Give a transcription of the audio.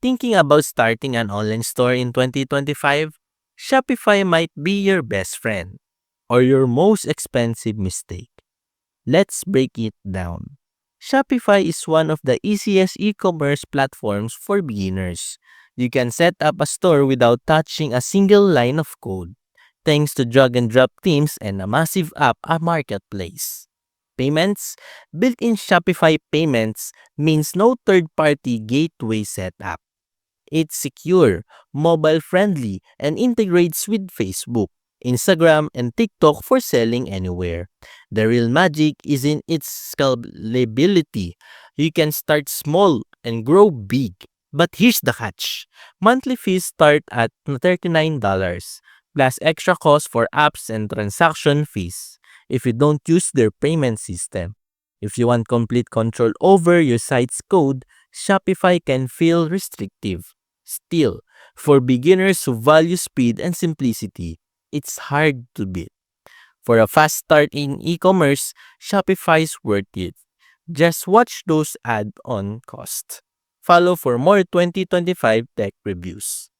Thinking about starting an online store in 2025? Shopify might be your best friend or your most expensive mistake. Let's break it down. Shopify is one of the easiest e-commerce platforms for beginners. You can set up a store without touching a single line of code, thanks to drag and drop themes and a massive app, a marketplace. Payments? Built-in Shopify payments means no third-party gateway setup. It's secure, mobile-friendly, and integrates with Facebook, Instagram, and TikTok for selling anywhere. The real magic is in its scalability. You can start small and grow big. But here's the catch. Monthly fees start at $39, plus extra costs for apps and transaction fees if you don't use their payment system. If you want complete control over your site's code, Shopify can feel restrictive. Still, for beginners who value speed and simplicity, it's hard to beat. For a fast start in e-commerce, Shopify is worth it. Just watch those add-on costs. Follow for more 2025 tech reviews.